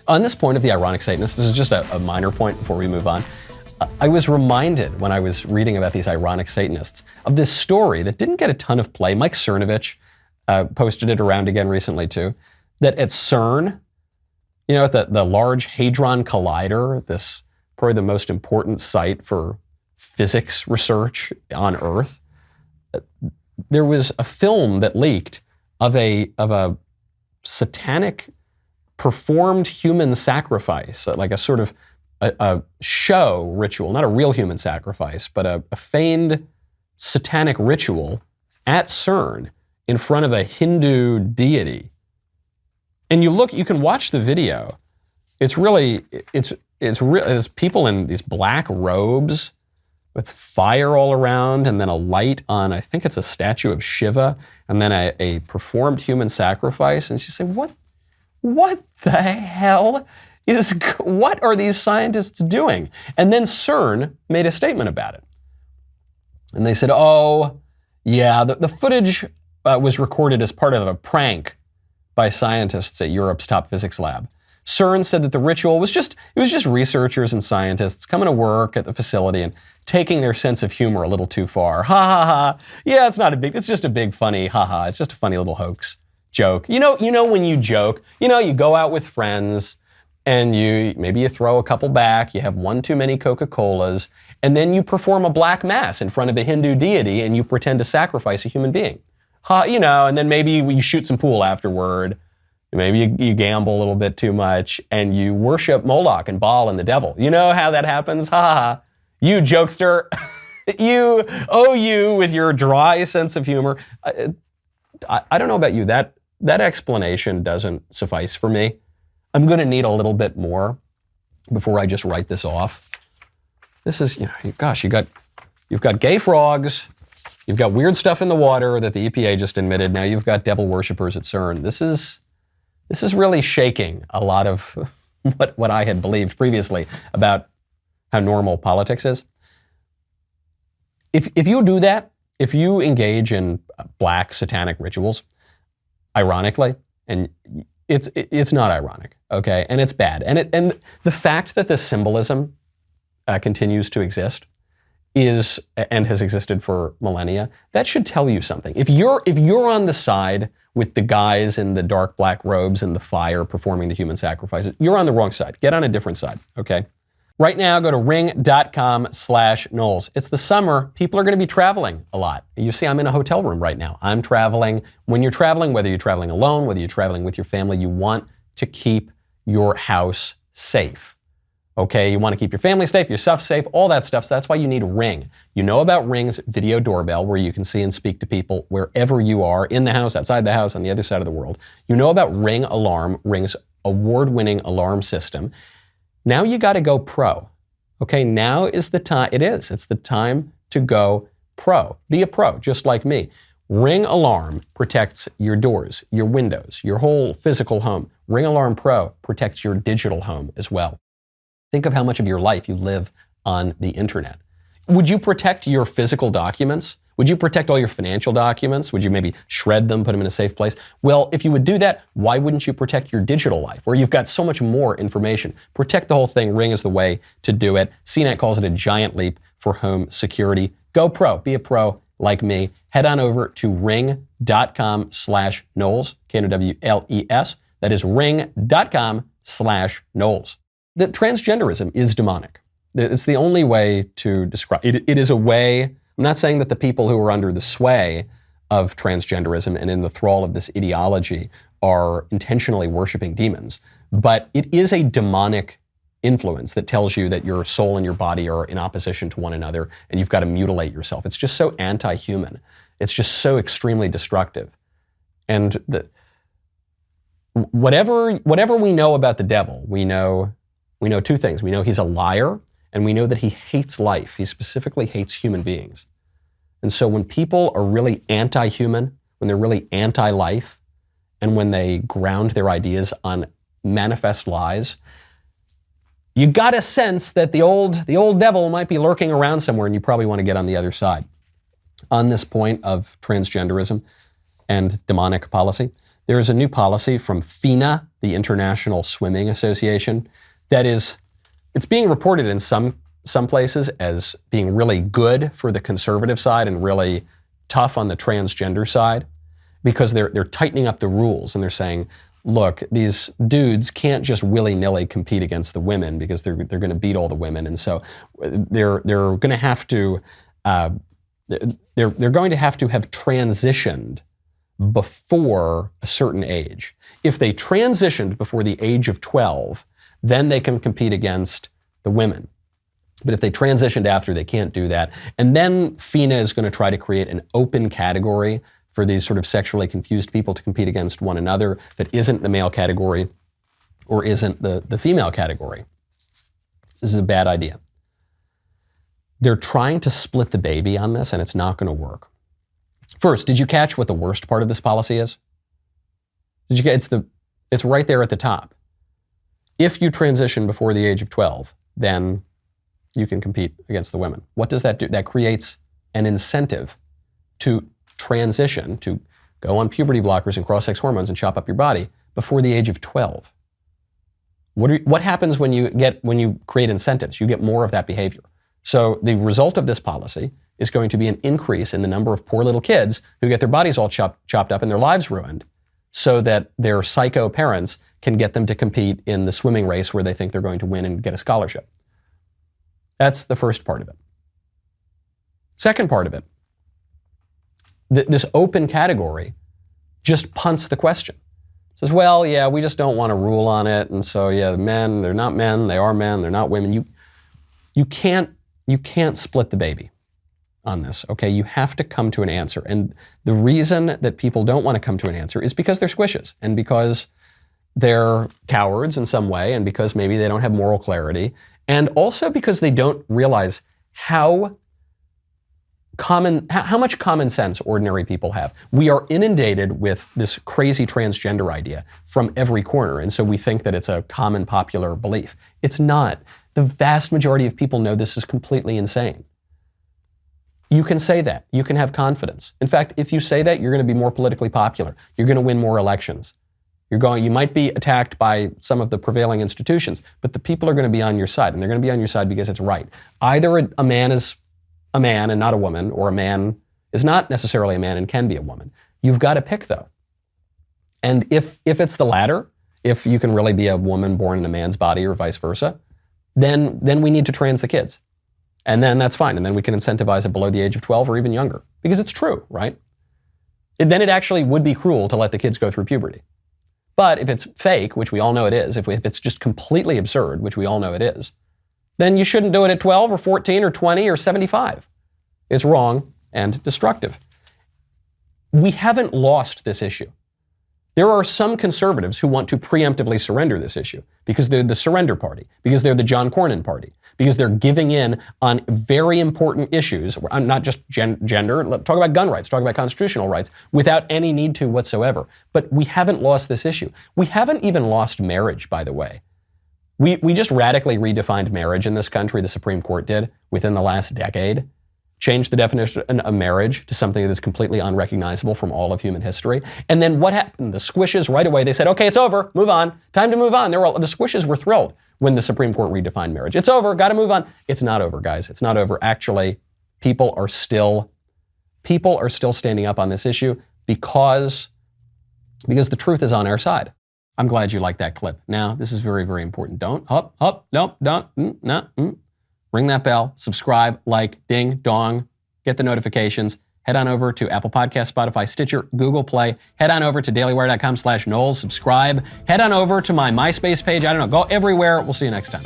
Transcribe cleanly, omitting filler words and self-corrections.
On this point of the ironic Satanists, this is just a minor point before we move on. I was reminded when I was reading about these ironic Satanists of this story that didn't get a ton of play. Mike Cernovich posted it around again recently too, that at Cern, you know, at the Large Hadron Collider, this probably the most important site for physics research on Earth, there was a film that leaked of a satanic performed human sacrifice, like a sort of a show ritual, not a real human sacrifice, but a feigned satanic ritual at Cern in front of a Hindu deity. And you can watch the video. It's people in these black robes with fire all around, and then a light on, I think it's a statue of Shiva, and then a performed human sacrifice. And she said, what the hell what are these scientists doing? And then Cern made a statement about it. And they said, oh, yeah, the footage was recorded as part of a prank by scientists at Europe's top physics lab. Cern said that the ritual was just researchers and scientists coming to work at the facility and taking their sense of humor a little too far. Ha ha ha. Yeah, it's just a big funny ha ha. It's just a funny little hoax joke. You know when you joke, you go out with friends and maybe you throw a couple back, you have one too many Coca-Colas, and then you perform a black mass in front of a Hindu deity and you pretend to sacrifice a human being. And then maybe you shoot some pool afterward. Maybe you gamble a little bit too much and you worship Moloch and Baal and the devil. You know how that happens? Ha ha. You jokester. you with your dry sense of humor. I don't know about you. That explanation doesn't suffice for me. I'm going to need a little bit more before I just write this off. This is, you've got gay frogs. You've got weird stuff in the water that the EPA just admitted. Now you've got devil worshippers at Cern. This is really shaking a lot of what I had believed previously about how normal politics is. If you do that, if you engage in black satanic rituals, ironically, and it's not ironic, okay, and it's bad, and the fact that this symbolism continues to exist and has existed for millennia, that should tell you something. If you're on the side with the guys in the dark black robes and the fire performing the human sacrifices, you're on the wrong side. Get on a different side, okay? Right now, go to ring.com/Knowles. It's the summer. People are going to be traveling a lot. You see, I'm in a hotel room right now. I'm traveling. When you're traveling, whether you're traveling alone, whether you're traveling with your family, you want to keep your house safe. Okay, you want to keep your family safe, yourself safe, all that stuff. So that's why you need Ring. You know about Ring's video doorbell, where you can see and speak to people wherever you are, in the house, outside the house, on the other side of the world. You know about Ring Alarm, Ring's award-winning alarm system. Now you got to go pro. Okay, now is the time. It's the time to go pro. Be a pro, just like me. Ring Alarm protects your doors, your windows, your whole physical home. Ring Alarm Pro protects your digital home as well. Think of how much of your life you live on the internet. Would you protect your physical documents? Would you protect all your financial documents? Would you maybe shred them, put them in a safe place? Well, if you would do that, why wouldn't you protect your digital life, where you've got so much more information? Protect the whole thing. Ring is the way to do it. CNET calls it a giant leap for home security. Go pro. Be a pro like me. Head on over to ring.com/Knowles, Knowles. That is ring.com/Knowles. That transgenderism is demonic. It's the only way to describe it. It is a way. I'm not saying that the people who are under the sway of transgenderism and in the thrall of this ideology are intentionally worshiping demons, but it is a demonic influence that tells you that your soul and your body are in opposition to one another and you've got to mutilate yourself. It's just so anti-human. It's just so extremely destructive. And whatever we know about the devil, we know two things. We know he's a liar, and we know that he hates life. He specifically hates human beings. And so when people are really anti-human, when they're really anti-life, and when they ground their ideas on manifest lies, you got a sense that the old devil might be lurking around somewhere, and you probably want to get on the other side. On this point of transgenderism and demonic policy, There is a new policy from FINA, the International Swimming Association, it's being reported in some places as being really good for the conservative side and really tough on the transgender side, because they're tightening up the rules and they're saying, look, these dudes can't just willy-nilly compete against the women because they're going to beat all the women, and so they're going to have to they're going to have transitioned before a certain age. If they transitioned before the age of 12, then they can compete against the women. But if they transitioned after, they can't do that. And then FINA is going to try to create an open category for these sort of sexually confused people to compete against one another that isn't the male category or isn't the female category. This is a bad idea. They're trying to split the baby on this, and it's not going to work. First, did you catch what the worst part of this policy is? It's right there at the top. If you transition before the age of 12, then you can compete against the women. What does that do? That creates an incentive to transition, to go on puberty blockers and cross-sex hormones and chop up your body before the age of 12. What happens when you create incentives? You get more of that behavior. So the result of this policy is going to be an increase in the number of poor little kids who get their bodies all chopped up and their lives ruined, so that their psycho parents can get them to compete in the swimming race where they think they're going to win and get a scholarship. That's the first part of it. Second part of it, this open category just punts the question. It says, well, yeah, we just don't want to rule on it, and so yeah, the men, they're not men, they are men, they're not women. You can't split the baby on this, okay? You have to come to an answer. And the reason that people don't want to come to an answer is because they're squishes, and because they're cowards in some way, and because maybe they don't have moral clarity, and also because they don't realize how much common sense ordinary people have. We are inundated with this crazy transgender idea from every corner, and so we think that it's a common popular belief. It's not. The vast majority of people know this is completely insane. You can say that. You can have confidence. In fact, if you say that, you're going to be more politically popular. You're going to win more elections. You might be attacked by some of the prevailing institutions, but the people are going to be on your side, and they're going to be on your side because it's right. Either a man is a man and not a woman, or a man is not necessarily a man and can be a woman. You've got to pick, though. And if it's the latter, if you can really be a woman born in a man's body or vice versa, then we need to trans the kids. And then that's fine. And then we can incentivize it below the age of 12 or even younger, because it's true, right? Then it actually would be cruel to let the kids go through puberty. But if it's fake, which we all know it is, if it's just completely absurd, which we all know it is, then you shouldn't do it at 12 or 14 or 20 or 75. It's wrong and destructive. We haven't lost this issue. There are some conservatives who want to preemptively surrender this issue because they're the surrender party, because they're the John Cornyn party, because they're giving in on very important issues, not just gender, talk about gun rights, talk about constitutional rights, without any need to whatsoever. But we haven't lost this issue. We haven't even lost marriage, by the way. We just radically redefined marriage in this country, the Supreme Court did, within the last decade. Changed the definition of marriage to something that is completely unrecognizable from all of human history. And then what happened? The squishes right away, they said, okay, it's over, move on, time to move on. The squishes were thrilled when the Supreme Court redefined marriage. It's over, got to move on. It's not over, guys. It's not over. Actually, people are still standing up on this issue because the truth is on our side. I'm glad you liked that clip. Now, this is very, very important. Don't, ring that bell, subscribe, like, ding, dong, get the notifications. Head on over to Apple Podcasts, Spotify, Stitcher, Google Play. Head on over to dailywire.com/Knowles, subscribe. Head on over to my MySpace page. I don't know, go everywhere. We'll see you next time.